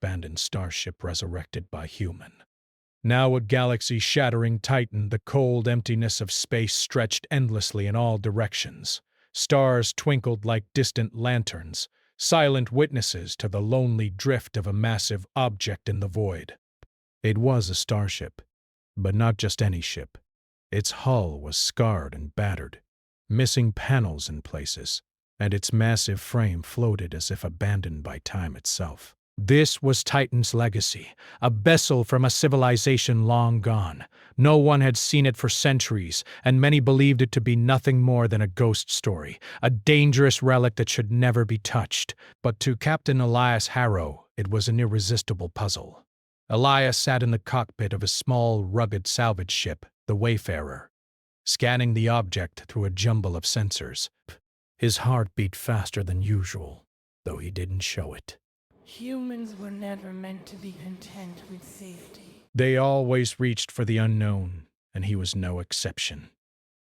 abandoned starship resurrected by human. Now a galaxy-shattering titan, the cold emptiness of space stretched endlessly in all directions. Stars twinkled like distant lanterns, silent witnesses to the lonely drift of a massive object in the void. It was a starship, but not just any ship. Its hull was scarred and battered, missing panels in places, and its massive frame floated as if abandoned by time itself. This was Titan's legacy, a vessel from a civilization long gone. No one had seen it for centuries, and many believed it to be nothing more than a ghost story, a dangerous relic that should never be touched. But to Captain Elias Harrow, it was an irresistible puzzle. Elias sat in the cockpit of a small, rugged salvage ship, the Wayfarer, scanning the object through a jumble of sensors. His heart beat faster than usual, though he didn't show it. Humans were never meant to be content with safety. They always reached for the unknown, and he was no exception.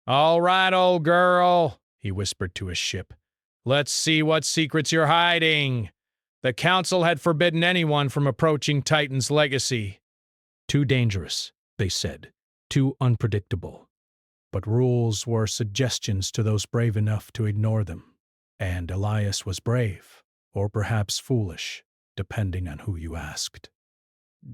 "All right, old girl," he whispered to his ship. "Let's see what secrets you're hiding." The Council had forbidden anyone from approaching Titan's legacy. Too dangerous, they said, too unpredictable. But rules were suggestions to those brave enough to ignore them. And Elias was brave, or perhaps foolish, depending on who you asked.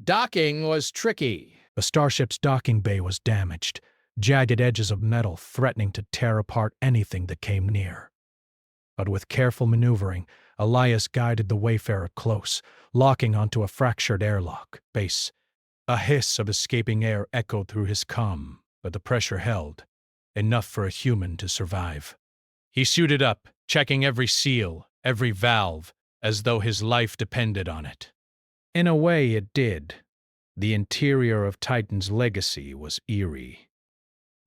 Docking was tricky. The starship's docking bay was damaged, jagged edges of metal threatening to tear apart anything that came near. But with careful maneuvering, Elias guided the Wayfarer close, locking onto a fractured airlock base. A hiss of escaping air echoed through his comm, but the pressure held, enough for a human to survive. He suited up, checking every seal, every valve, as though his life depended on it. In a way, it did. The interior of Titan's legacy was eerie.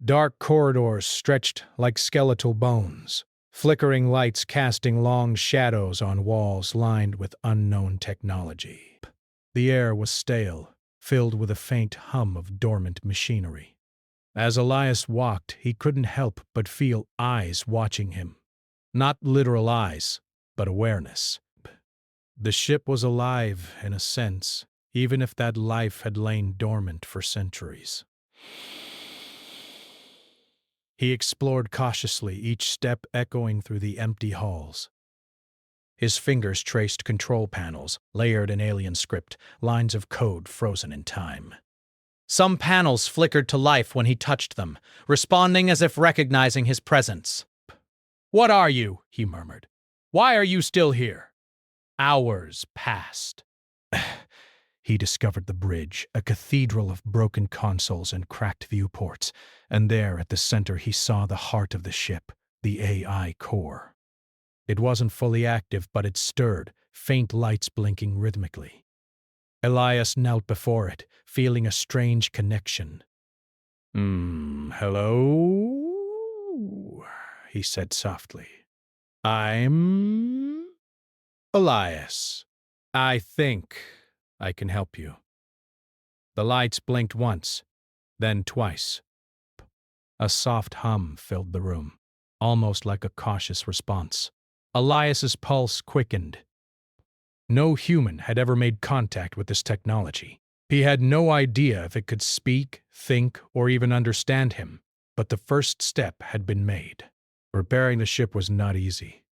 Dark corridors stretched like skeletal bones, flickering lights casting long shadows on walls lined with unknown technology. The air was stale, filled with a faint hum of dormant machinery. As Elias walked, he couldn't help but feel eyes watching him. Not literal eyes, but awareness. The ship was alive, in a sense, even if that life had lain dormant for centuries. He explored cautiously, each step echoing through the empty halls. His fingers traced control panels, layered in alien script, lines of code frozen in time. Some panels flickered to life when he touched them, responding as if recognizing his presence. "What are you?" he murmured. "Why are you still here?" Hours passed. He discovered the bridge, a cathedral of broken consoles and cracked viewports, and there at the center he saw the heart of the ship, the AI core. It wasn't fully active, but it stirred, faint lights blinking rhythmically. Elias knelt before it, feeling a strange connection. Hello?" he said softly. "I'm Elias. I think I can help you." The lights blinked once, then twice. A soft hum filled the room, almost like a cautious response. Elias's pulse quickened. No human had ever made contact with this technology. He had no idea if it could speak, think, or even understand him, but the first step had been made. Repairing the ship was not easy.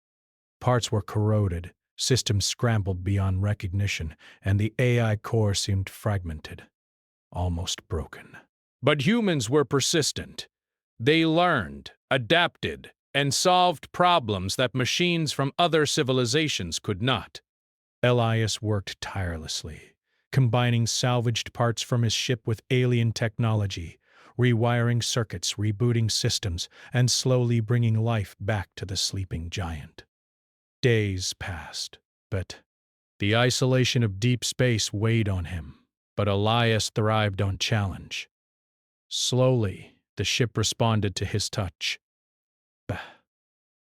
Parts were corroded, systems scrambled beyond recognition, and the AI core seemed fragmented, almost broken. But humans were persistent. They learned, adapted, and solved problems that machines from other civilizations could not. Elias worked tirelessly, combining salvaged parts from his ship with alien technology, rewiring circuits, rebooting systems, and slowly bringing life back to the sleeping giant. Days passed, but the isolation of deep space weighed on him. But Elias thrived on challenge. Slowly, the ship responded to his touch.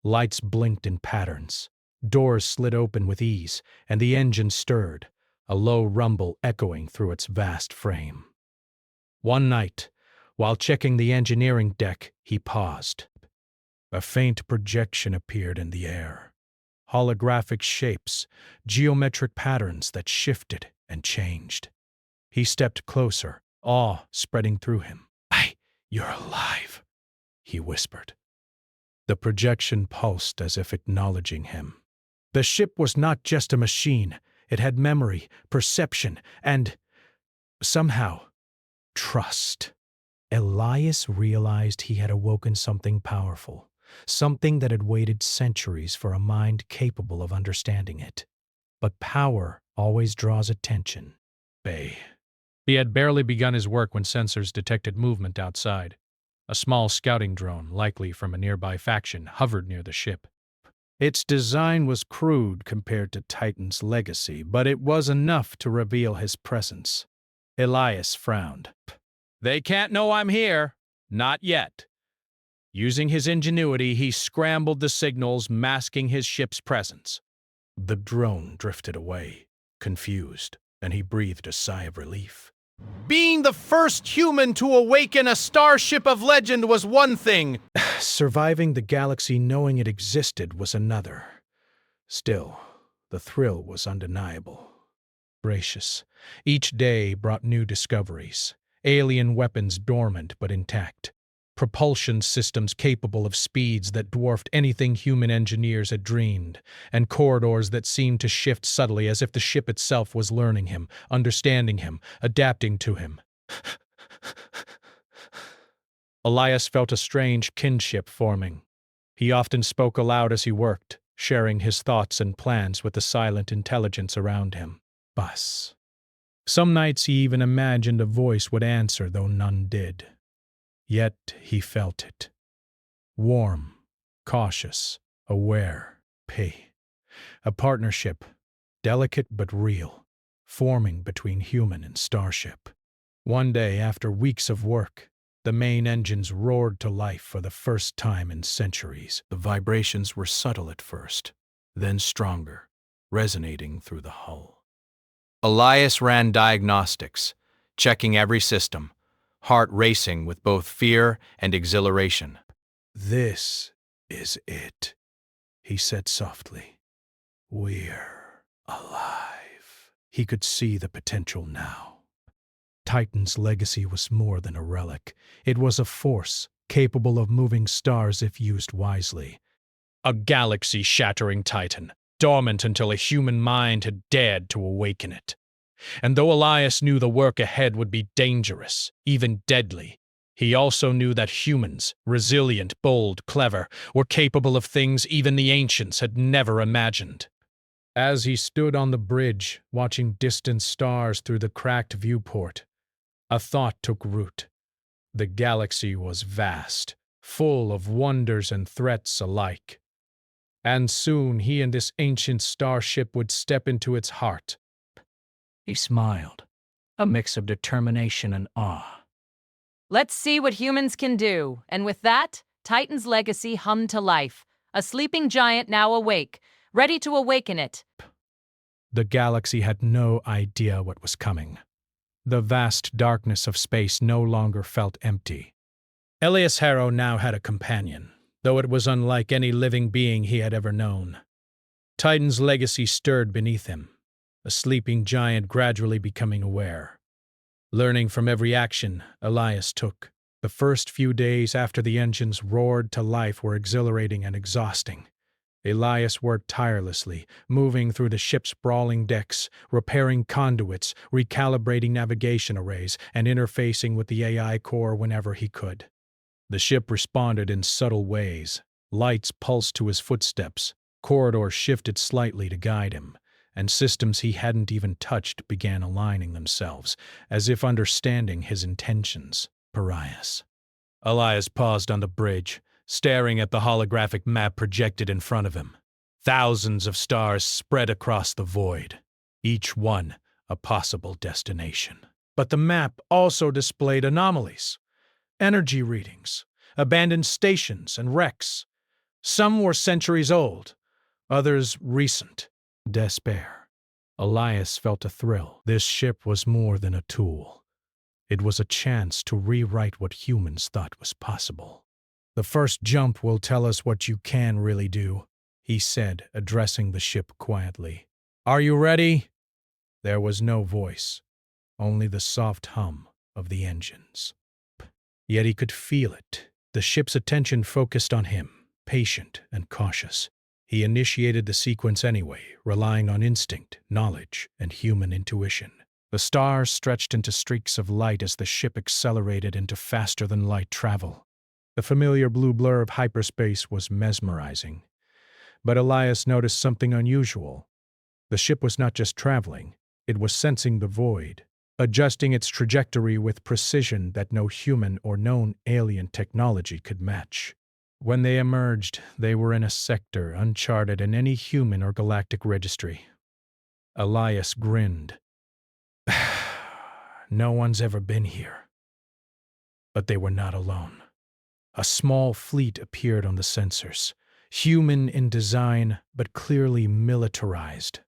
Lights blinked in patterns, doors slid open with ease, and the engine stirred, a low rumble echoing through its vast frame. One night, while checking the engineering deck, he paused. A faint projection appeared in the air. Holographic shapes, geometric patterns that shifted and changed. He stepped closer, awe spreading through him. You're alive," he whispered. The projection pulsed as if acknowledging him. The ship was not just a machine. It had memory, perception, and, somehow, trust. Elias realized he had awoken something powerful, something that had waited centuries for a mind capable of understanding it. But power always draws attention. He had barely begun his work when sensors detected movement outside. A small scouting drone, likely from a nearby faction, hovered near the ship. Its design was crude compared to Titan's legacy, but it was enough to reveal his presence. Elias frowned. "They can't know I'm here. Not yet." Using his ingenuity, he scrambled the signals, masking his ship's presence. The drone drifted away, confused, and he breathed a sigh of relief. Being the first human to awaken a starship of legend was one thing. Surviving the galaxy knowing it existed was another. Still, the thrill was undeniable. Gracious. Each day brought new discoveries. Alien weapons dormant but intact. Propulsion systems capable of speeds that dwarfed anything human engineers had dreamed, and corridors that seemed to shift subtly as if the ship itself was learning him, understanding him, adapting to him. Elias felt a strange kinship forming. He often spoke aloud as he worked, sharing his thoughts and plans with the silent intelligence around him. Bus. Some nights he even imagined a voice would answer, though none did. Yet he felt it. Warm, cautious, aware, a partnership, delicate but real, forming between human and starship. One day, after weeks of work, the main engines roared to life for the first time in centuries. The vibrations were subtle at first, then stronger, resonating through the hull. Elias ran diagnostics, checking every system, heart racing with both fear and exhilaration. "This is it," he said softly. "We're alive." He could see the potential now. Titan's legacy was more than a relic. It was a force capable of moving stars if used wisely. A galaxy-shattering titan, dormant until a human mind had dared to awaken it. And though Elias knew the work ahead would be dangerous, even deadly, he also knew that humans, resilient, bold, clever, were capable of things even the ancients had never imagined. As he stood on the bridge, watching distant stars through the cracked viewport, a thought took root. The galaxy was vast, full of wonders and threats alike. And soon he and this ancient starship would step into its heart. He smiled, a mix of determination and awe. Let's see what humans can do. And with that, Titan's legacy hummed to life, a sleeping giant now awake, ready to awaken it. The galaxy had no idea what was coming. The vast darkness of space no longer felt empty. Elias Harrow now had a companion, though it was unlike any living being he had ever known. Titan's legacy stirred beneath him, a sleeping giant gradually becoming aware. Learning from every action Elias took, the first few days after the engines roared to life were exhilarating and exhausting. Elias worked tirelessly, moving through the ship's sprawling decks, repairing conduits, recalibrating navigation arrays, and interfacing with the AI core whenever he could. The ship responded in subtle ways. Lights pulsed to his footsteps, corridors shifted slightly to guide him, and systems he hadn't even touched began aligning themselves, as if understanding his intentions. Pariahs. Elias paused on the bridge, staring at the holographic map projected in front of him. Thousands of stars spread across the void, each one a possible destination. But the map also displayed anomalies, energy readings, abandoned stations, and wrecks. Some were centuries old, others recent. Despair. Elias felt a thrill. This ship was more than a tool. It was a chance to rewrite what humans thought was possible. "The first jump will tell us what you can really do," he said, addressing the ship quietly. "Are you ready?" There was no voice, only the soft hum of the engines. Yet he could feel it. The ship's attention focused on him, patient and cautious. He initiated the sequence anyway, relying on instinct, knowledge, and human intuition. The stars stretched into streaks of light as the ship accelerated into faster-than-light travel. The familiar blue blur of hyperspace was mesmerizing. But Elias noticed something unusual. The ship was not just traveling, it was sensing the void, adjusting its trajectory with precision that no human or known alien technology could match. When they emerged, they were in a sector uncharted in any human or galactic registry. Elias grinned. No one's ever been here. But they were not alone. A small fleet appeared on the sensors, human in design, but clearly militarized.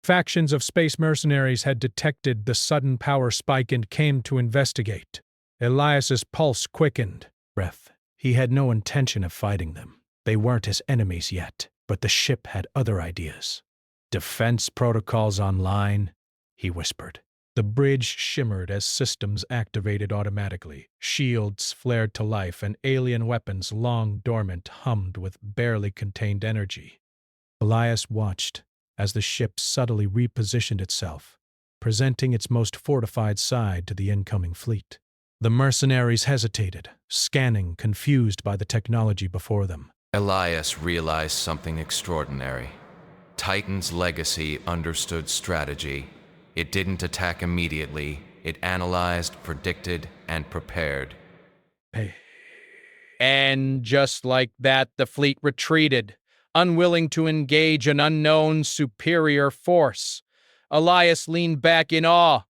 Factions of space mercenaries had detected the sudden power spike and came to investigate. Elias's pulse quickened. He had no intention of fighting them. They weren't his enemies yet, but the ship had other ideas. Defense protocols online, he whispered. The bridge shimmered as systems activated automatically. Shields flared to life, and alien weapons, long dormant, hummed with barely contained energy. Elias watched as the ship subtly repositioned itself, presenting its most fortified side to the incoming fleet. The mercenaries hesitated, scanning, confused by the technology before them. Elias realized something extraordinary. Titan's legacy understood strategy. It didn't attack immediately. It analyzed, predicted, and prepared. And just like that, the fleet retreated, unwilling to engage an unknown superior force. Elias leaned back in awe.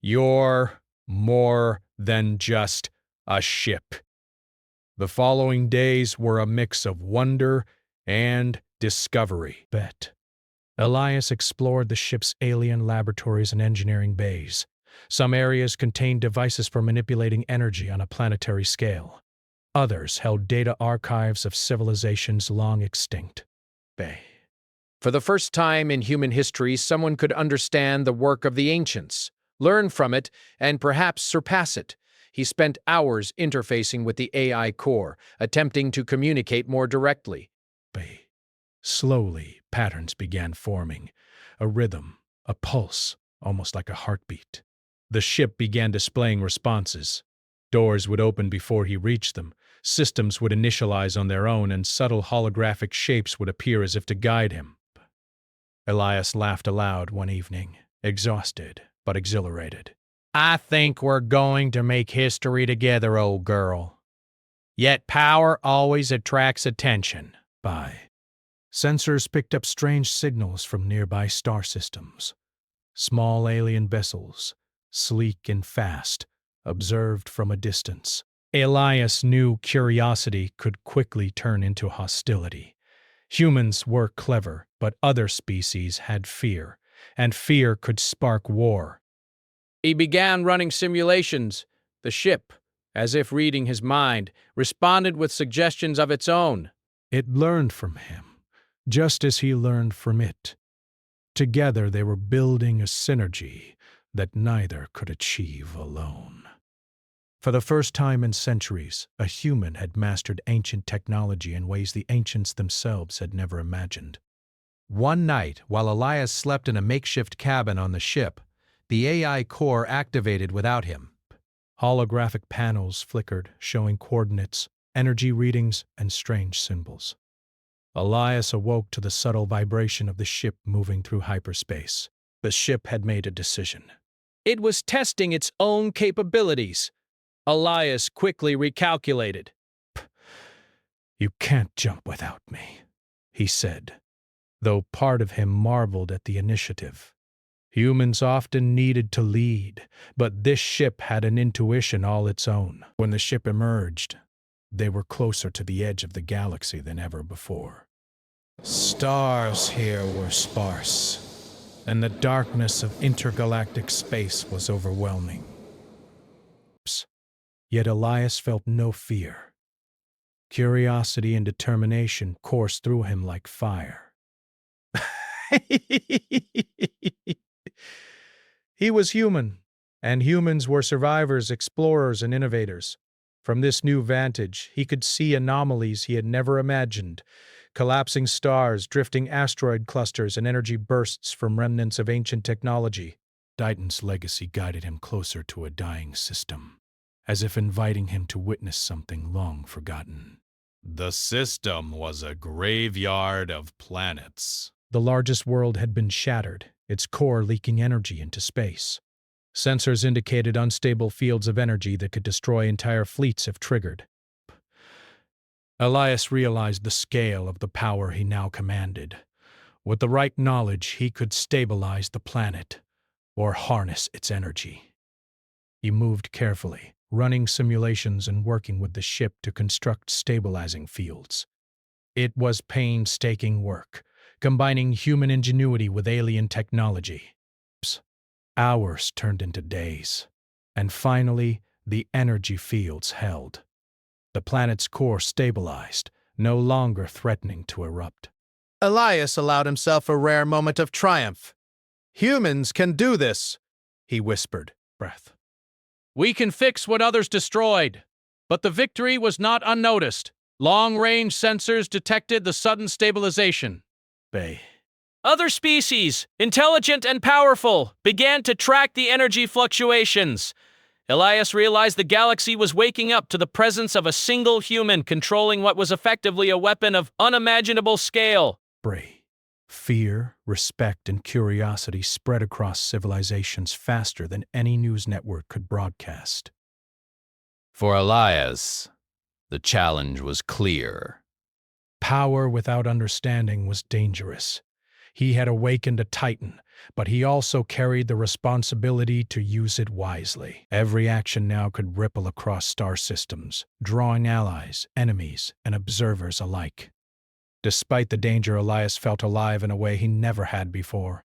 You're more than just a ship. The following days were a mix of wonder and discovery. Elias explored the ship's alien laboratories and engineering bays. Some areas contained devices for manipulating energy on a planetary scale. Others held data archives of civilizations long extinct. For the first time in human history, someone could understand the work of the ancients, learn from it, and perhaps surpass it. He spent hours interfacing with the AI core, attempting to communicate more directly. Slowly, patterns began forming, a rhythm, a pulse, almost like a heartbeat. The ship began displaying responses. Doors would open before he reached them, systems would initialize on their own, and subtle holographic shapes would appear as if to guide him. Elias laughed aloud one evening, exhausted but exhilarated. I think we're going to make history together, old girl. Yet power always attracts attention. Sensors picked up strange signals from nearby star systems. Small alien vessels, sleek and fast, observed from a distance. Elias knew curiosity could quickly turn into hostility. Humans were clever, but other species had fear, and fear could spark war. He began running simulations. The ship, as if reading his mind, responded with suggestions of its own. It learned from him, just as he learned from it. Together they were building a synergy that neither could achieve alone. For the first time in centuries, a human had mastered ancient technology in ways the ancients themselves had never imagined. One night, while Elias slept in a makeshift cabin on the ship, the AI core activated without him. Holographic panels flickered, showing coordinates, energy readings, and strange symbols. Elias awoke to the subtle vibration of the ship moving through hyperspace. The ship had made a decision. It was testing its own capabilities. Elias quickly recalculated. You can't jump without me, he said, though part of him marveled at the initiative. Humans often needed to lead, but this ship had an intuition all its own. When the ship emerged, they were closer to the edge of the galaxy than ever before. Stars here were sparse, and the darkness of intergalactic space was overwhelming. Yet Elias felt no fear. Curiosity and determination coursed through him like fire. He was human, and humans were survivors, explorers, and innovators. From this new vantage, he could see anomalies he had never imagined: collapsing stars, drifting asteroid clusters, and energy bursts from remnants of ancient technology. Titan's legacy guided him closer to a dying system, as if inviting him to witness something long forgotten. The system was a graveyard of planets. The largest world had been shattered, its core leaking energy into space. Sensors indicated unstable fields of energy that could destroy entire fleets if triggered. Elias realized the scale of the power he now commanded. With the right knowledge, he could stabilize the planet, or harness its energy. He moved carefully, running simulations and working with the ship to construct stabilizing fields. It was painstaking work, combining human ingenuity with alien technology. Hours turned into days, and finally, the energy fields held. The planet's core stabilized, no longer threatening to erupt. Elias allowed himself a rare moment of triumph. "Humans can do this," he whispered, breath. "We can fix what others destroyed." But the victory was not unnoticed. Long-range sensors detected the sudden stabilization. Other species, intelligent and powerful, began to track the energy fluctuations. Elias realized the galaxy was waking up to the presence of a single human controlling what was effectively a weapon of unimaginable scale. Fear, respect, and curiosity spread across civilizations faster than any news network could broadcast. For Elias, the challenge was clear. Power without understanding was dangerous. He had awakened a Titan, but he also carried the responsibility to use it wisely. Every action now could ripple across star systems, drawing allies, enemies, and observers alike. Despite the danger, Elias felt alive in a way he never had before.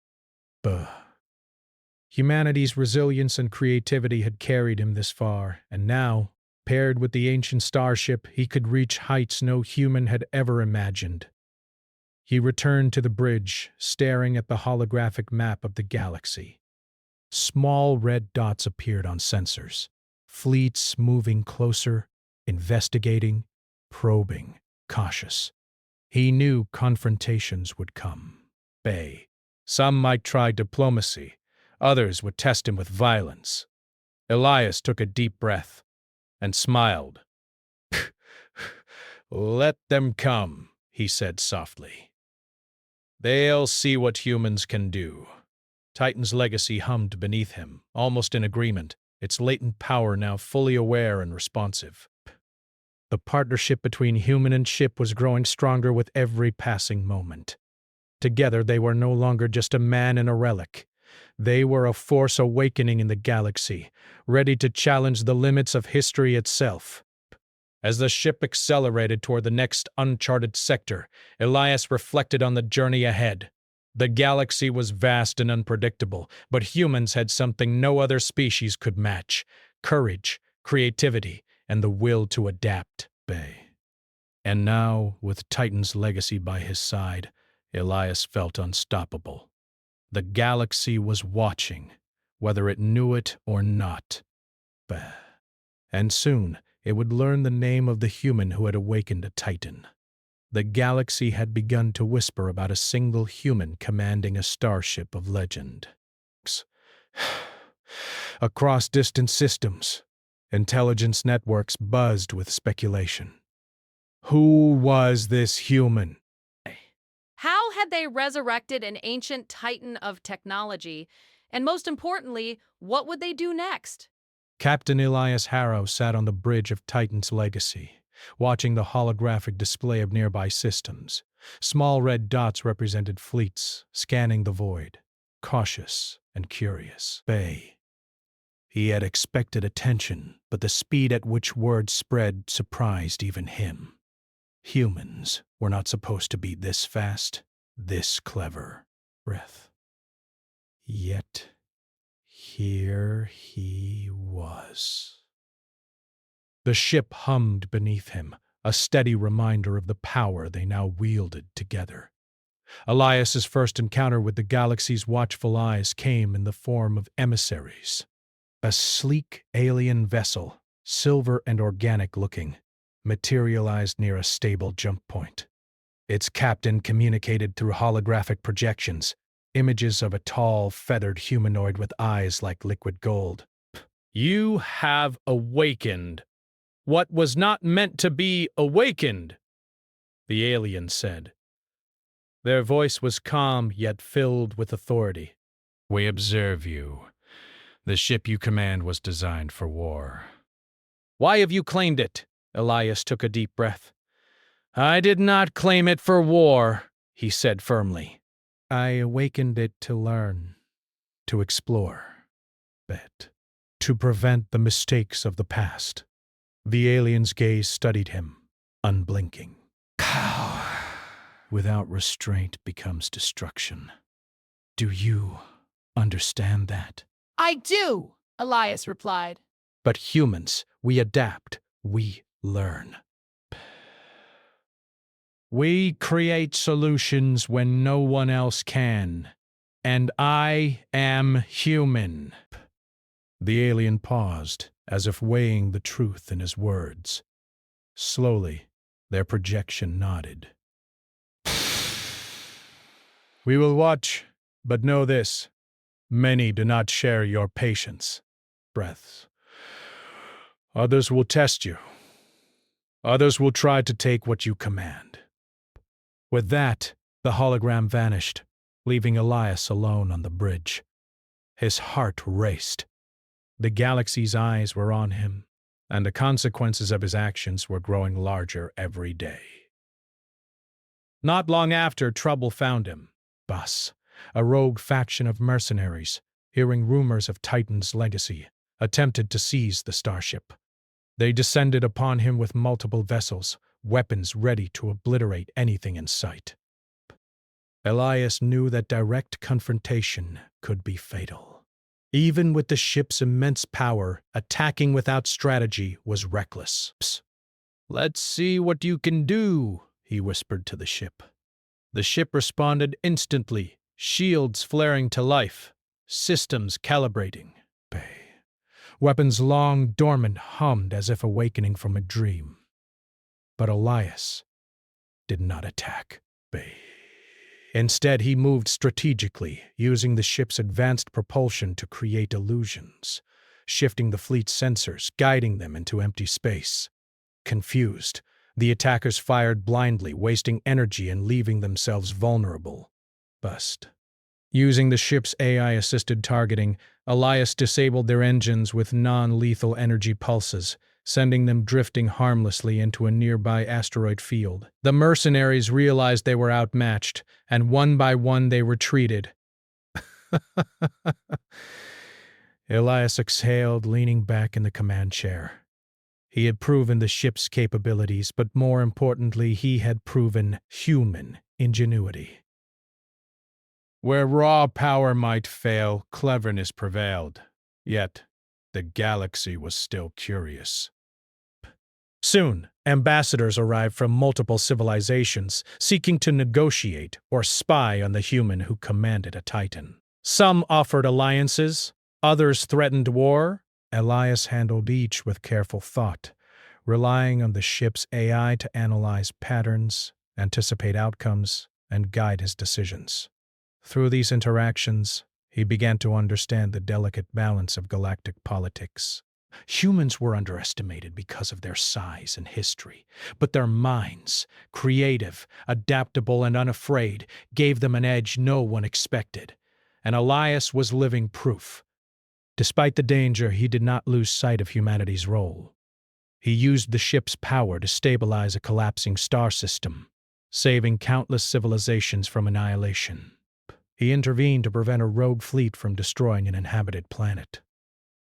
Humanity's resilience and creativity had carried him this far, and now, paired with the ancient starship, he could reach heights no human had ever imagined. He returned to the bridge, staring at the holographic map of the galaxy. Small red dots appeared on sensors, fleets moving closer, investigating, probing, cautious. He knew confrontations would come. Some might try diplomacy, others would test him with violence. Elias took a deep breath and smiled. "Let them come," he said softly. "They'll see what humans can do." Titan's legacy hummed beneath him, almost in agreement, its latent power now fully aware and responsive. The partnership between human and ship was growing stronger with every passing moment. Together, they were no longer just a man and a relic. They were a force awakening in the galaxy, ready to challenge the limits of history itself. As the ship accelerated toward the next uncharted sector, Elias reflected on the journey ahead. The galaxy was vast and unpredictable, but humans had something no other species could match: courage, creativity, and the will to adapt. And now, with Titan's legacy by his side, Elias felt unstoppable. The galaxy was watching, whether it knew it or not. And soon, it would learn the name of the human who had awakened a Titan. The galaxy had begun to whisper about a single human commanding a starship of legend. Across distant systems, intelligence networks buzzed with speculation. Who was this human? How had they resurrected an ancient titan of technology? And most importantly, what would they do next? Captain Elias Harrow sat on the bridge of Titan's legacy, watching the holographic display of nearby systems. Small red dots represented fleets, scanning the void, cautious and curious. He had expected attention, but the speed at which word spread surprised even him. Humans were not supposed to be this fast, this clever. Yet, here he was. The ship hummed beneath him, a steady reminder of the power they now wielded together. Elias's first encounter with the galaxy's watchful eyes came in the form of emissaries. A sleek alien vessel, silver and organic-looking, materialized near a stable jump point. Its captain communicated through holographic projections, images of a tall, feathered humanoid with eyes like liquid gold. You have awakened what was not meant to be awakened, the alien said. Their voice was calm yet filled with authority. We observe you. The ship you command was designed for war. Why have you claimed it? Elias took a deep breath. I did not claim it for war, he said firmly. I awakened it to learn, to explore, to prevent the mistakes of the past. The alien's gaze studied him, unblinking. Power without restraint becomes destruction. Do you understand that? I do, Elias replied. But humans, we adapt, we learn. We create solutions when no one else can, and I am human. The alien paused, as if weighing the truth in his words. Slowly, their projection nodded. We will watch, but know this. Many do not share your patience. Breaths. Others will test you. Others will try to take what you command. With that, the hologram vanished, leaving Elias alone on the bridge. His heart raced. The galaxy's eyes were on him, and the consequences of his actions were growing larger every day. Not long after, trouble found him. Bus, a rogue faction of mercenaries, hearing rumors of Titan's legacy, attempted to seize the starship. They descended upon him with multiple vessels, weapons ready to obliterate anything in sight. Elias knew that direct confrontation could be fatal. Even with the ship's immense power, attacking without strategy was reckless. Let's see what you can do, he whispered to the ship. The ship responded instantly, shields flaring to life, systems calibrating. Weapons long dormant hummed as if awakening from a dream. But Elias did not attack. Instead, he moved strategically, using the ship's advanced propulsion to create illusions, shifting the fleet's sensors, guiding them into empty space. Confused, the attackers fired blindly, wasting energy and leaving themselves vulnerable. Using the ship's AI-assisted targeting, Elias disabled their engines with non-lethal energy pulses, sending them drifting harmlessly into a nearby asteroid field. The mercenaries realized they were outmatched, and one by one they retreated. Elias exhaled, leaning back in the command chair. He had proven the ship's capabilities, but more importantly, he had proven human ingenuity. Where raw power might fail, cleverness prevailed. Yet, the galaxy was still curious. Soon, ambassadors arrived from multiple civilizations, seeking to negotiate or spy on the human who commanded a Titan. Some offered alliances, others threatened war. Elias handled each with careful thought, relying on the ship's AI to analyze patterns, anticipate outcomes, and guide his decisions. Through these interactions, he began to understand the delicate balance of galactic politics. Humans were underestimated because of their size and history, but their minds, creative, adaptable, and unafraid, gave them an edge no one expected. And Elias was living proof. Despite the danger, he did not lose sight of humanity's role. He used the ship's power to stabilize a collapsing star system, saving countless civilizations from annihilation. He intervened to prevent a rogue fleet from destroying an inhabited planet.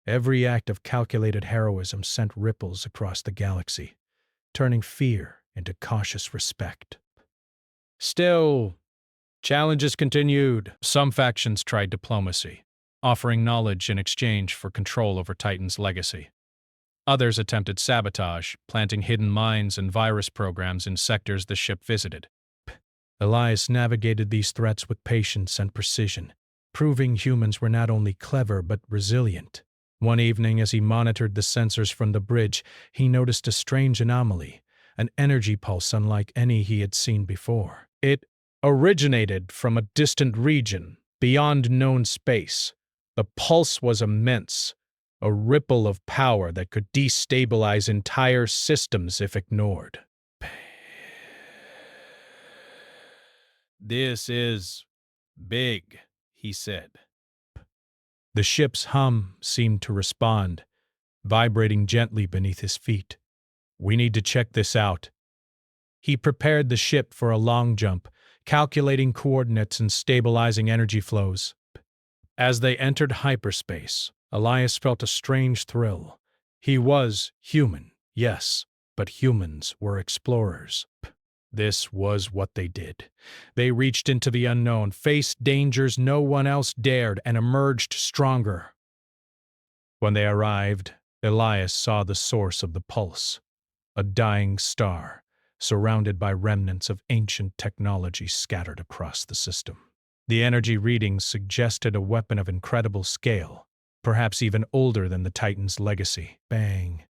Every act of calculated heroism sent ripples across the galaxy, turning fear into cautious respect. Still, challenges continued. Some factions tried diplomacy, offering knowledge in exchange for control over Titan's legacy. Others attempted sabotage, planting hidden mines and virus programs in sectors the ship visited. Elias navigated these threats with patience and precision, proving humans were not only clever but resilient. One evening, as he monitored the sensors from the bridge, he noticed a strange anomaly, an energy pulse unlike any he had seen before. It originated from a distant region, beyond known space. The pulse was immense, a ripple of power that could destabilize entire systems if ignored. "This is big," he said. The ship's hum seemed to respond, vibrating gently beneath his feet. "We need to check this out." He prepared the ship for a long jump, calculating coordinates and stabilizing energy flows. As they entered hyperspace, Elias felt a strange thrill. He was human, yes, but humans were explorers. This was what they did. They reached into the unknown, faced dangers no one else dared, and emerged stronger. When they arrived, Elias saw the source of the pulse, a dying star, surrounded by remnants of ancient technology scattered across the system. The energy readings suggested a weapon of incredible scale, perhaps even older than the Titan's legacy. Bang!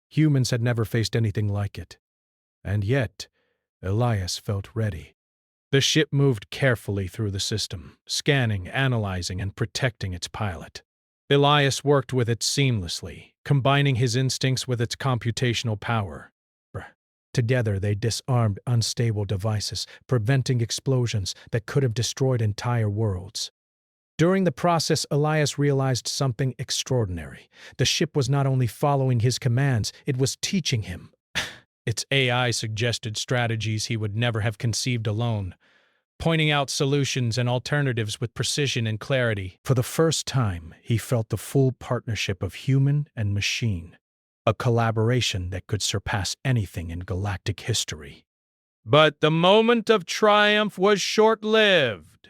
Humans had never faced anything like it. And yet, Elias felt ready. The ship moved carefully through the system, scanning, analyzing, and protecting its pilot. Elias worked with it seamlessly, combining his instincts with its computational power. Together, they disarmed unstable devices, preventing explosions that could have destroyed entire worlds. During the process, Elias realized something extraordinary. The ship was not only following his commands, it was teaching him. Its AI suggested strategies he would never have conceived alone, pointing out solutions and alternatives with precision and clarity. For the first time, he felt the full partnership of human and machine, a collaboration that could surpass anything in galactic history. But the moment of triumph was short-lived.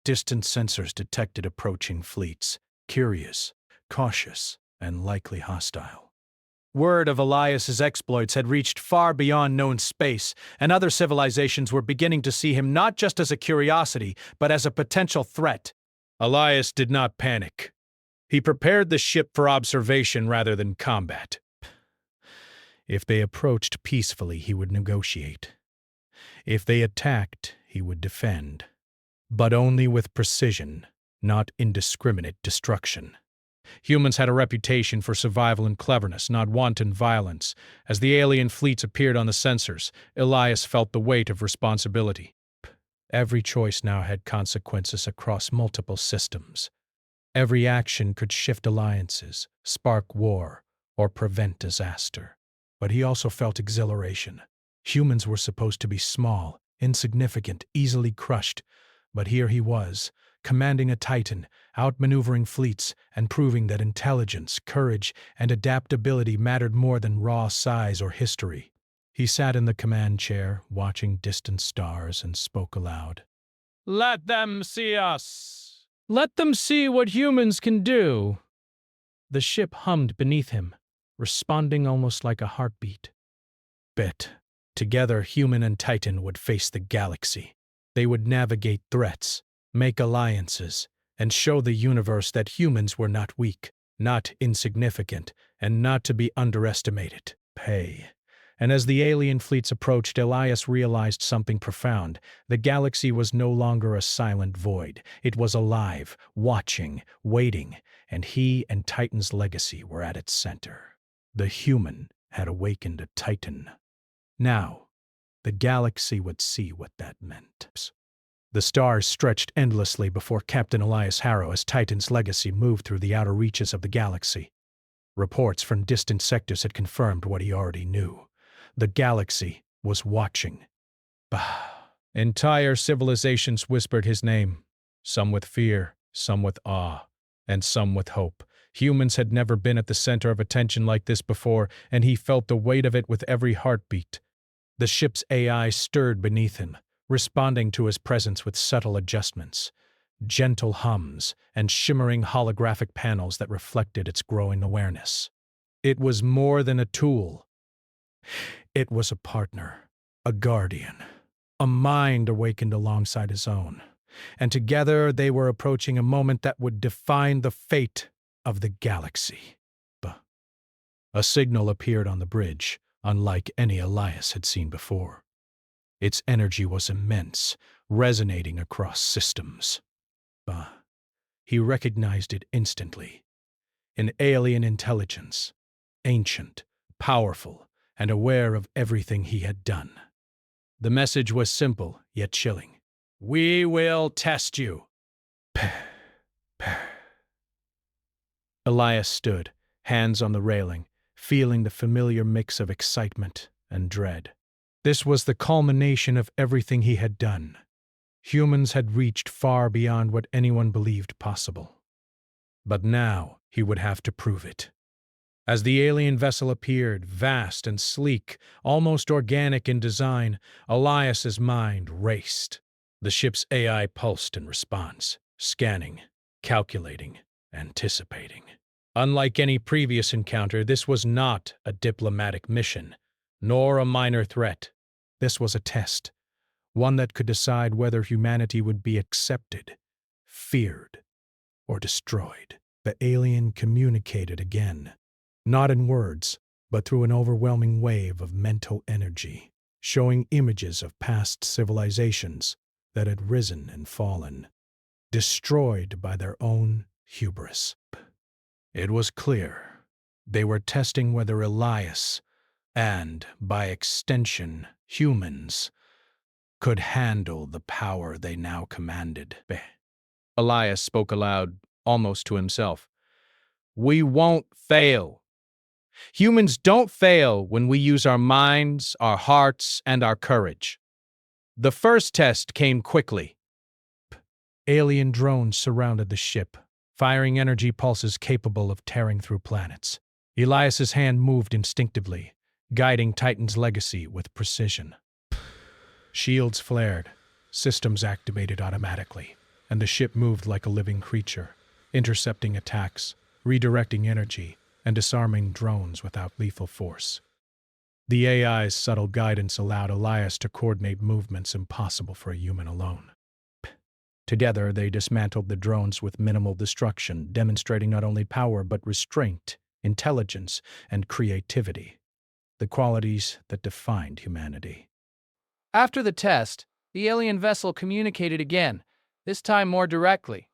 Distant sensors detected approaching fleets, curious, cautious, and likely hostile. Word of Elias's exploits had reached far beyond known space, and other civilizations were beginning to see him not just as a curiosity, but as a potential threat. Elias did not panic. He prepared the ship for observation rather than combat. If they approached peacefully, he would negotiate. If they attacked, he would defend. But only with precision, not indiscriminate destruction. Humans had a reputation for survival and cleverness, not wanton violence. As the alien fleets appeared on the sensors, Elias felt the weight of responsibility. Every choice now had consequences across multiple systems. Every action could shift alliances, spark war, or prevent disaster. But he also felt exhilaration. Humans were supposed to be small, insignificant, easily crushed. But here he was, commanding a Titan, outmaneuvering fleets, and proving that intelligence, courage, and adaptability mattered more than raw size or history. He sat in the command chair, watching distant stars, and spoke aloud. "Let them see us! Let them see what humans can do!" The ship hummed beneath him, responding almost like a heartbeat. Together, human and Titan would face the galaxy. They would navigate threats, make alliances, and show the universe that humans were not weak, not insignificant, and not to be underestimated. And as the alien fleets approached, Elias realized something profound. The galaxy was no longer a silent void. It was alive, watching, waiting, and he and Titan's legacy were at its center. The human had awakened a Titan. Now, the galaxy would see what that meant. The stars stretched endlessly before Captain Elias Harrow as Titan's legacy moved through the outer reaches of the galaxy. Reports from distant sectors had confirmed what he already knew. The galaxy was watching. Entire civilizations whispered his name, some with fear, some with awe, and some with hope. Humans had never been at the center of attention like this before, and he felt the weight of it with every heartbeat. The ship's AI stirred beneath him, responding to his presence with subtle adjustments, gentle hums, and shimmering holographic panels that reflected its growing awareness. It was more than a tool. It was a partner, a guardian, A mind awakened alongside his own, and together they were approaching a moment that would define the fate of the galaxy. A signal appeared on the bridge, unlike any Elias had seen before. Its energy was immense, resonating across systems. He recognized it instantly. An alien intelligence, ancient, powerful, and aware of everything he had done. The message was simple, yet chilling. "We will test you." Elias stood, hands on the railing, feeling the familiar mix of excitement and dread. This was the culmination of everything he had done. Humans had reached far beyond what anyone believed possible. But now he would have to prove it. As the alien vessel appeared, vast and sleek, almost organic in design, Elias's mind raced. The ship's AI pulsed in response, scanning, calculating, anticipating. Unlike any previous encounter, this was not a diplomatic mission, nor a minor threat. This was a test, one that could decide whether humanity would be accepted, feared, or destroyed. The alien communicated again, not in words, but through an overwhelming wave of mental energy, showing images of past civilizations that had risen and fallen, destroyed by their own hubris. It was clear they were testing whether Elias, and, by extension, humans, could handle the power they now commanded. Elias spoke aloud, almost to himself. "We won't fail. Humans don't fail when we use our minds, our hearts, and our courage." The first test came quickly. Alien drones surrounded the ship, firing energy pulses capable of tearing through planets. Elias's hand moved instinctively, guiding Titan's legacy with precision. Shields flared, systems activated automatically, and the ship moved like a living creature, intercepting attacks, redirecting energy, and disarming drones without lethal force. The AI's subtle guidance allowed Elias to coordinate movements impossible for a human alone. Together, they dismantled the drones with minimal destruction, demonstrating not only power but restraint, intelligence, and creativity, the qualities that defined humanity. After the test, the alien vessel communicated again, this time more directly.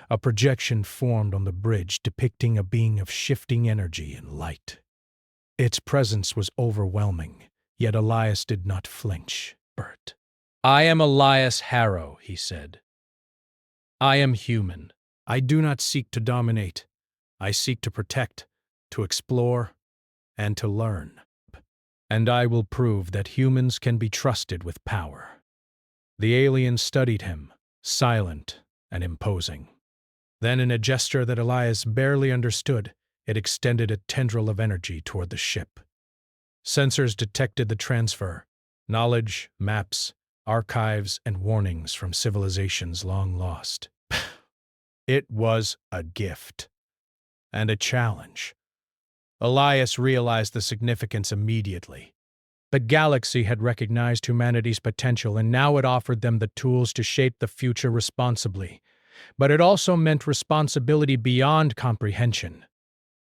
A projection formed on the bridge depicting a being of shifting energy and light. Its presence was overwhelming, yet Elias did not flinch. "I am Elias Harrow," he said. "I am human. I do not seek to dominate. I seek to protect, to explore, and to learn. And I will prove that humans can be trusted with power." The alien studied him, silent and imposing. Then, in a gesture that Elias barely understood, it extended a tendril of energy toward the ship. Sensors detected the transfer, knowledge, maps, archives, and warnings from civilizations long lost. It was a gift. And a challenge. Elias realized the significance immediately. The galaxy had recognized humanity's potential, and now it offered them the tools to shape the future responsibly. But it also meant responsibility beyond comprehension.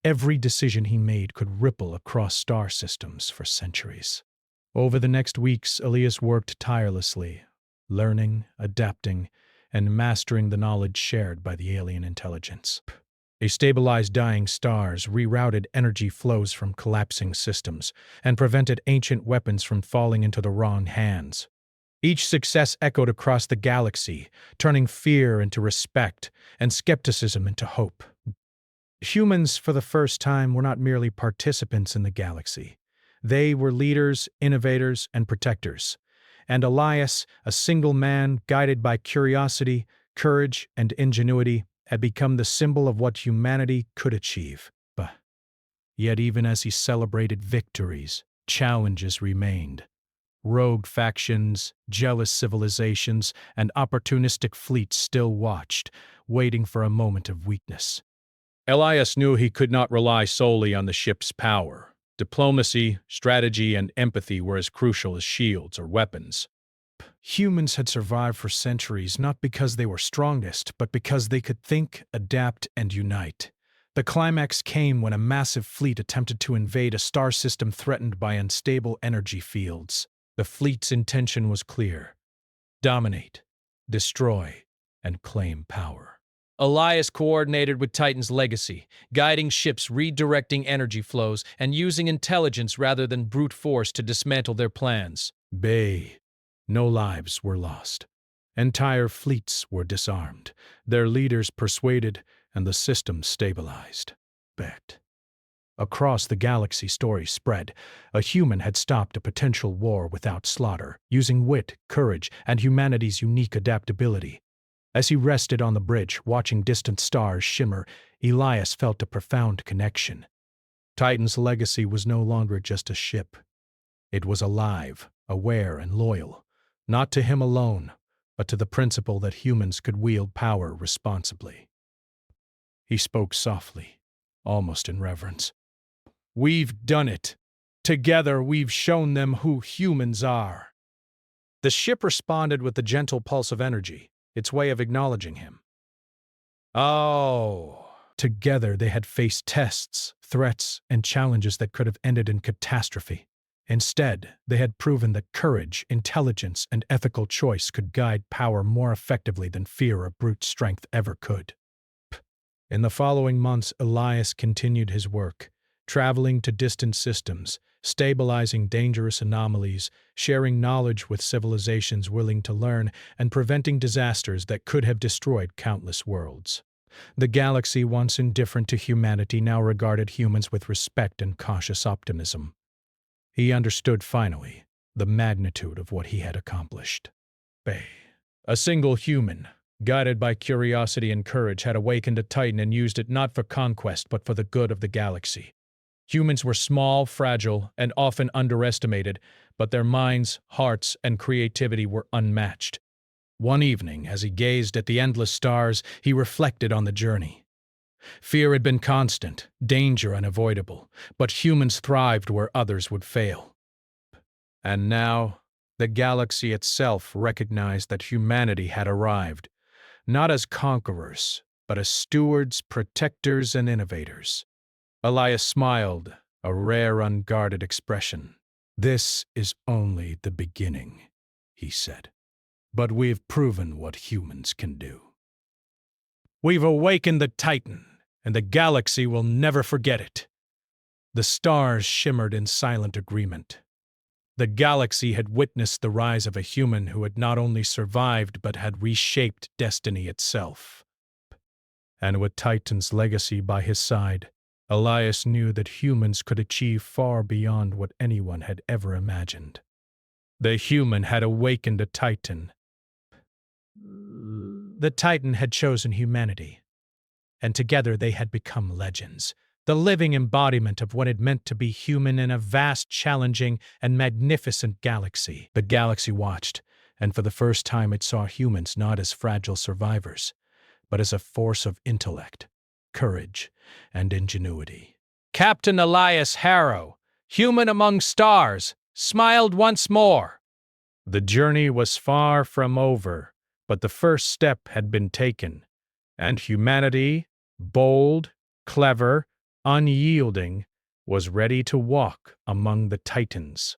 Every decision he made could ripple across star systems for centuries. Over the next weeks, Elias worked tirelessly, learning, adapting, and mastering the knowledge shared by the alien intelligence. He stabilized dying stars, rerouted energy flows from collapsing systems, and prevented ancient weapons from falling into the wrong hands. Each success echoed across the galaxy, turning fear into respect and skepticism into hope. Humans, for the first time, were not merely participants in the galaxy. They were leaders, innovators, and protectors. And Elias, a single man guided by curiosity, courage, and ingenuity, had become the symbol of what humanity could achieve. Yet even as he celebrated victories, challenges remained. Rogue factions, jealous civilizations, and opportunistic fleets still watched, waiting for a moment of weakness. Elias knew he could not rely solely on the ship's power. Diplomacy, strategy, and empathy were as crucial as shields or weapons. Humans had survived for centuries not because they were strongest, but because they could think, adapt, and unite. The climax came when a massive fleet attempted to invade a star system threatened by unstable energy fields. The fleet's intention was clear: dominate, destroy, and claim power. Elias coordinated with Titan's legacy, guiding ships, redirecting energy flows, and using intelligence rather than brute force to dismantle their plans. No lives were lost. Entire fleets were disarmed, their leaders persuaded, and the system stabilized. Across the galaxy, stories spread. A human had stopped a potential war without slaughter, using wit, courage, and humanity's unique adaptability. As he rested on the bridge, watching distant stars shimmer, Elias felt a profound connection. Titan's legacy was no longer just a ship. It was alive, aware, and loyal, not to him alone, but to the principle that humans could wield power responsibly. He spoke softly, almost in reverence. "We've done it. Together we've shown them who humans are." The ship responded with the gentle pulse of energy, its way of acknowledging him. Together they had faced tests, threats, and challenges that could have ended in catastrophe. Instead, they had proven that courage, intelligence, and ethical choice could guide power more effectively than fear or brute strength ever could. In the following months, Elias continued his work, traveling to distant systems, stabilizing dangerous anomalies, sharing knowledge with civilizations willing to learn, and preventing disasters that could have destroyed countless worlds. The galaxy, once indifferent to humanity, now regarded humans with respect and cautious optimism. He understood finally the magnitude of what he had accomplished. A single human, guided by curiosity and courage, had awakened a Titan and used it not for conquest but for the good of the galaxy. Humans were small, fragile, and often underestimated, but their minds, hearts, and creativity were unmatched. One evening, as he gazed at the endless stars, he reflected on the journey. Fear had been constant, danger unavoidable, but humans thrived where others would fail. And now, the galaxy itself recognized that humanity had arrived, not as conquerors, but as stewards, protectors, and innovators. Elias smiled, a rare, unguarded expression. "This is only the beginning," he said. "But we've proven what humans can do. We've awakened the Titan, and the galaxy will never forget it." The stars shimmered in silent agreement. The galaxy had witnessed the rise of a human who had not only survived but had reshaped destiny itself. And with Titan's legacy by his side, Elias knew that humans could achieve far beyond what anyone had ever imagined. The human had awakened a Titan. The Titan had chosen humanity, and together they had become legends, the living embodiment of what it meant to be human in a vast, challenging, and magnificent galaxy. The galaxy watched, and for the first time it saw humans not as fragile survivors, but as a force of intellect, courage, and ingenuity. Captain Elias Harrow, human among stars, smiled once more. The journey was far from over, but the first step had been taken, and humanity, bold, clever, unyielding, was ready to walk among the Titans.